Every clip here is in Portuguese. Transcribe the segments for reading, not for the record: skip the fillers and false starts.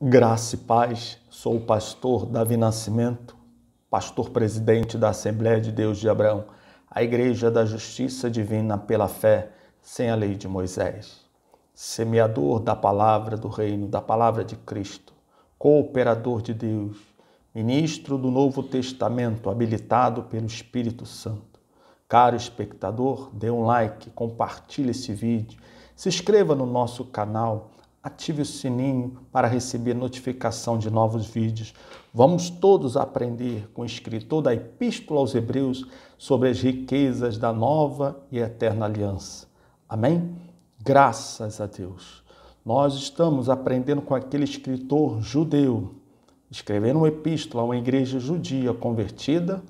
Graça e paz, sou o pastor Davi Nascimento, pastor presidente da Assembleia de Deus de Abraão, a Igreja da Justiça Divina pela fé, sem a lei de Moisés. Semeador da palavra do reino, da palavra de Cristo, cooperador de Deus, ministro do Novo Testamento, habilitado pelo Espírito Santo. Caro espectador, dê um like, compartilhe esse vídeo, se inscreva no nosso canal, ative o sininho para receber notificação de novos vídeos. Vamos todos aprender com o escritor da Epístola aos Hebreus sobre as riquezas da nova e eterna aliança. Amém? Graças a Deus. Nós estamos aprendendo com aquele escritor judeu, escrevendo uma epístola a uma igreja judia convertida.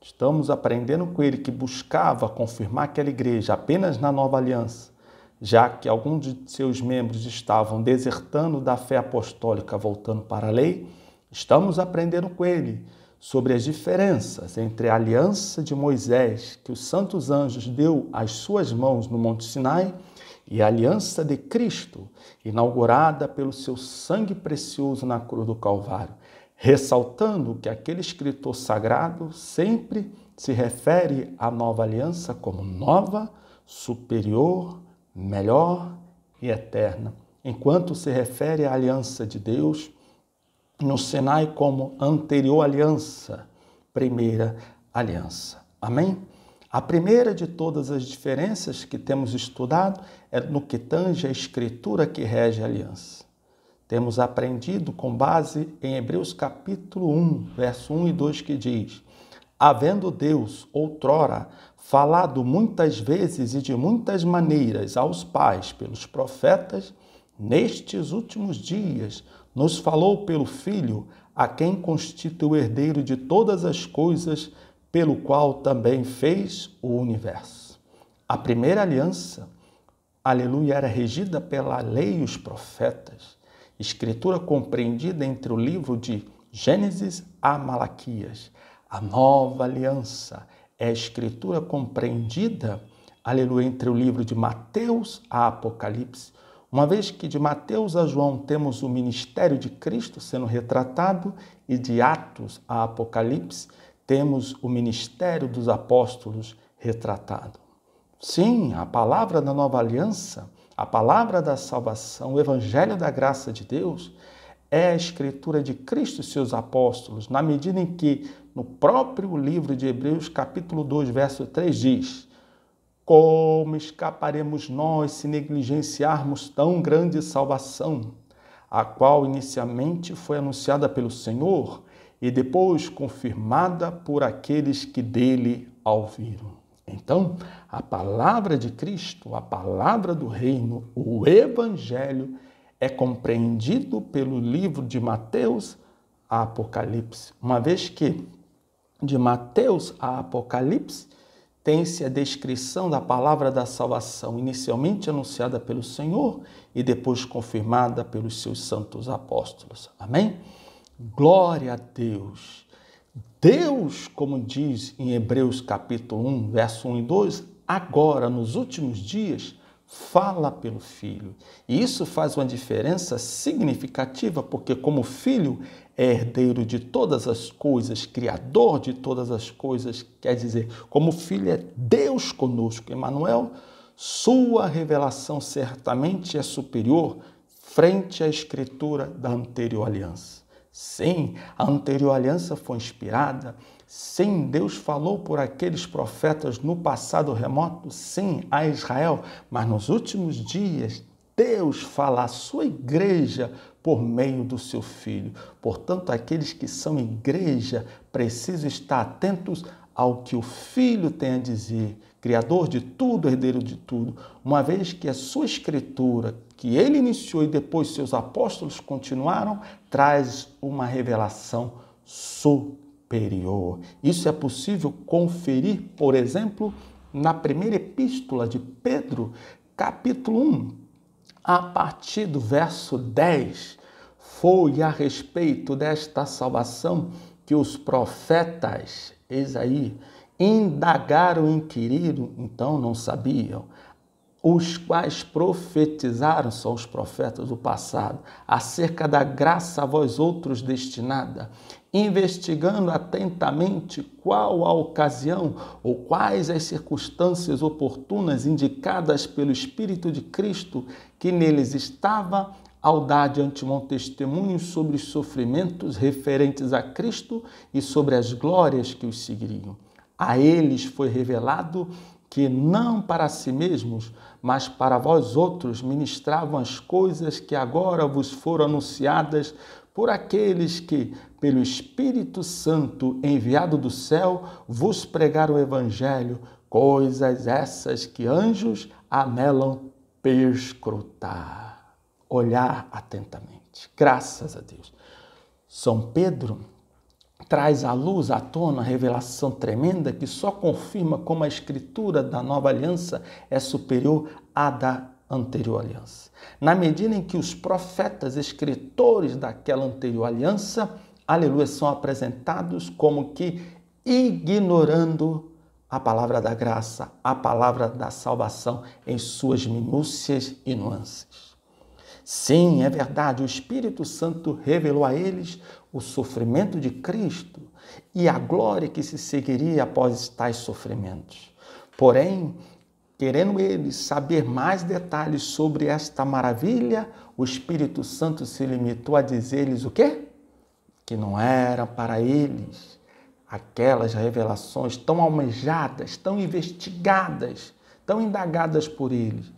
Estamos aprendendo com ele que buscava confirmar aquela igreja apenas na nova aliança, já que alguns de seus membros estavam desertando da fé apostólica, voltando para a lei. Estamos aprendendo com ele sobre as diferenças entre a aliança de Moisés, que os santos anjos deu às suas mãos no Monte Sinai, e a aliança de Cristo, inaugurada pelo seu sangue precioso na cruz do Calvário, ressaltando que aquele escritor sagrado sempre se refere à nova aliança como nova, superior, melhor e eterna, enquanto se refere à aliança de Deus no Sinai como anterior aliança, primeira aliança. Amém? A primeira de todas as diferenças que temos estudado é no que tange a escritura que rege a aliança. Temos aprendido com base em Hebreus capítulo 1, verso 1 e 2, que diz: havendo Deus, outrora, falado muitas vezes e de muitas maneiras aos pais pelos profetas, nestes últimos dias nos falou pelo Filho, a quem constitui o herdeiro de todas as coisas, pelo qual também fez o universo. A primeira aliança, aleluia, era regida pela lei e os profetas, escritura compreendida entre o livro de Gênesis a Malaquias. A nova aliança é a escritura compreendida, aleluia, entre o livro de Mateus a Apocalipse, uma vez que de Mateus a João temos o ministério de Cristo sendo retratado e de Atos a Apocalipse temos o ministério dos apóstolos retratado. Sim, a palavra da nova aliança, a palavra da salvação, o evangelho da graça de Deus é a escritura de Cristo e seus apóstolos, na medida em que no próprio livro de Hebreus, capítulo 2, verso 3, diz: como escaparemos nós se negligenciarmos tão grande salvação, a qual inicialmente foi anunciada pelo Senhor e depois confirmada por aqueles que dele a ouviram. Então, a palavra de Cristo, a palavra do reino, o evangelho, é compreendido pelo livro de Mateus a Apocalipse, uma vez que de Mateus a Apocalipse tem-se a descrição da palavra da salvação, inicialmente anunciada pelo Senhor e depois confirmada pelos seus santos apóstolos. Amém? Glória a Deus! Deus, como diz em Hebreus capítulo 1, verso 1 e 2, agora, nos últimos dias, fala pelo Filho. E isso faz uma diferença significativa, porque como Filho é herdeiro de todas as coisas, criador de todas as coisas, quer dizer, como Filho é Deus conosco, Emmanuel, sua revelação certamente é superior frente à escritura da anterior aliança. Sim, a anterior aliança foi inspirada. Sim, Deus falou por aqueles profetas no passado remoto, sim, a Israel. Mas nos últimos dias, Deus fala à sua igreja por meio do seu Filho. Portanto, aqueles que são igreja precisam estar atentos ao que o Filho tem a dizer, Criador de tudo, herdeiro de tudo, uma vez que a sua escritura, que ele iniciou e depois seus apóstolos continuaram, traz uma revelação superior. Isso é possível conferir, por exemplo, na primeira epístola de Pedro, capítulo 1, a partir do verso 10. Foi a respeito desta salvação que os profetas, eis aí, indagaram e inquiriram, então não sabiam. os quais profetizaram, são os profetas do passado, acerca da graça a vós outros destinada, investigando atentamente qual a ocasião ou quais as circunstâncias oportunas indicadas pelo Espírito de Cristo que neles estava, ao dar de antemão testemunho sobre os sofrimentos referentes a Cristo e sobre as glórias que os seguiriam. A eles foi revelado que não para si mesmos, mas para vós outros ministravam as coisas que agora vos foram anunciadas por aqueles que, pelo Espírito Santo enviado do céu, vos pregaram o Evangelho, coisas essas que anjos anelam perscrutar, olhar atentamente. Graças a Deus. São Pedro traz à luz, à tona, a revelação tremenda que só confirma como a escritura da nova aliança é superior à da anterior aliança. Na medida em que os profetas, escritores daquela anterior aliança, aleluia, são apresentados como que ignorando a palavra da graça, a palavra da salvação em suas minúcias e nuances. Sim, é verdade, o Espírito Santo revelou a eles o sofrimento de Cristo e a glória que se seguiria após tais sofrimentos. Porém, querendo eles saber mais detalhes sobre esta maravilha, o Espírito Santo se limitou a dizer-lhes o quê? Que não era para eles aquelas revelações tão almejadas, tão investigadas, tão indagadas por eles.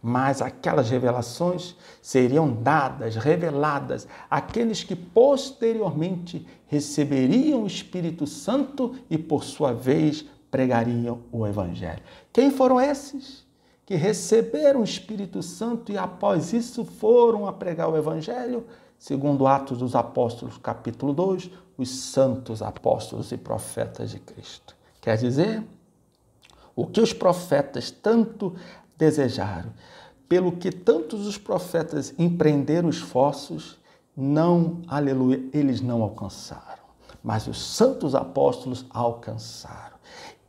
Mas aquelas revelações seriam dadas, reveladas àqueles que posteriormente receberiam o Espírito Santo e, por sua vez, pregariam o Evangelho. Quem foram esses que receberam o Espírito Santo e, após isso, foram a pregar o Evangelho? Segundo Atos dos Apóstolos, capítulo 2, os santos apóstolos e profetas de Cristo. Quer dizer, o que os profetas tanto desejaram, pelo que tantos os profetas empreenderam esforços, não, aleluia, eles não alcançaram, mas os santos apóstolos alcançaram.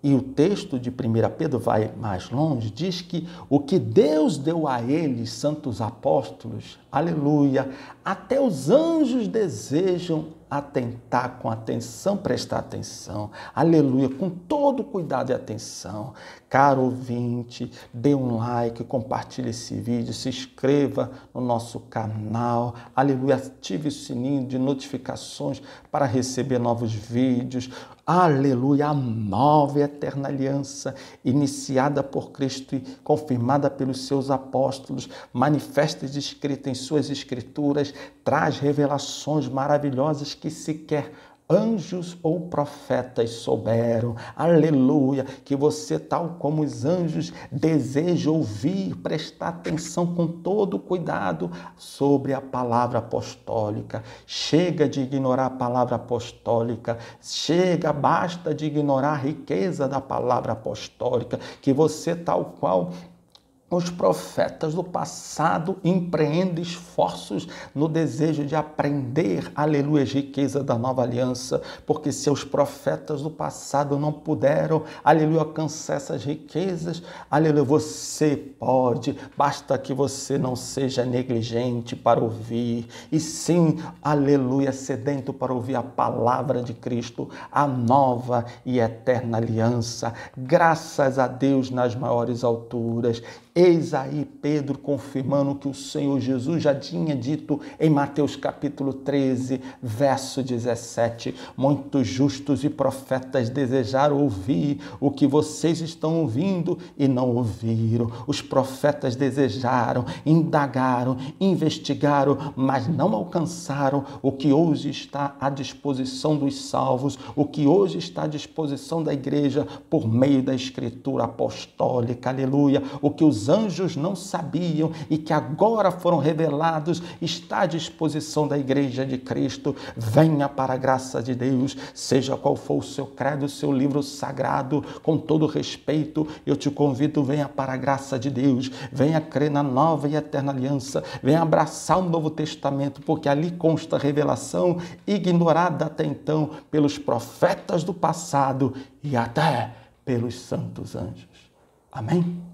E o texto de 1 Pedro vai mais longe, diz que o que Deus deu a eles, santos apóstolos, aleluia, até os anjos desejam atentar com atenção, prestar atenção, aleluia, com todo cuidado e atenção. Caro ouvinte, dê um like, compartilhe esse vídeo, se inscreva no nosso canal, aleluia, ative o sininho de notificações para receber novos vídeos, aleluia, a nova e eterna aliança, iniciada por Cristo e confirmada pelos seus apóstolos, manifesta e descrita em suas escrituras, traz revelações maravilhosas que sequer anjos ou profetas souberam, aleluia, que você, tal como os anjos, deseja ouvir, prestar atenção com todo cuidado sobre a palavra apostólica. Chega de ignorar a palavra apostólica, basta de ignorar a riqueza da palavra apostólica, que você, tal qual os profetas do passado empreendem esforços no desejo de aprender, aleluia, a riqueza da nova aliança, porque seus profetas do passado não puderam, aleluia, alcançar essas riquezas, aleluia, você pode, basta que você não seja negligente para ouvir, e sim, aleluia, sedento para ouvir a palavra de Cristo, a nova e eterna aliança, graças a Deus nas maiores alturas. Eis aí Pedro confirmando que o Senhor Jesus já tinha dito em Mateus capítulo 13, verso 17. Muitos justos e profetas desejaram ouvir o que vocês estão ouvindo e não ouviram. Os profetas desejaram, indagaram, investigaram, mas não alcançaram o que hoje está à disposição dos salvos, o que hoje está à disposição da igreja por meio da Escritura apostólica, aleluia, o que os anjos não sabiam e que agora foram revelados, está à disposição da igreja de Cristo. Venha para a graça de Deus, seja qual for o seu credo, o seu livro sagrado, com todo respeito, eu te convido, venha para a graça de Deus, venha crer na nova e eterna aliança, venha abraçar o Novo Testamento, porque ali consta a revelação ignorada até então pelos profetas do passado e até pelos santos anjos. Amém?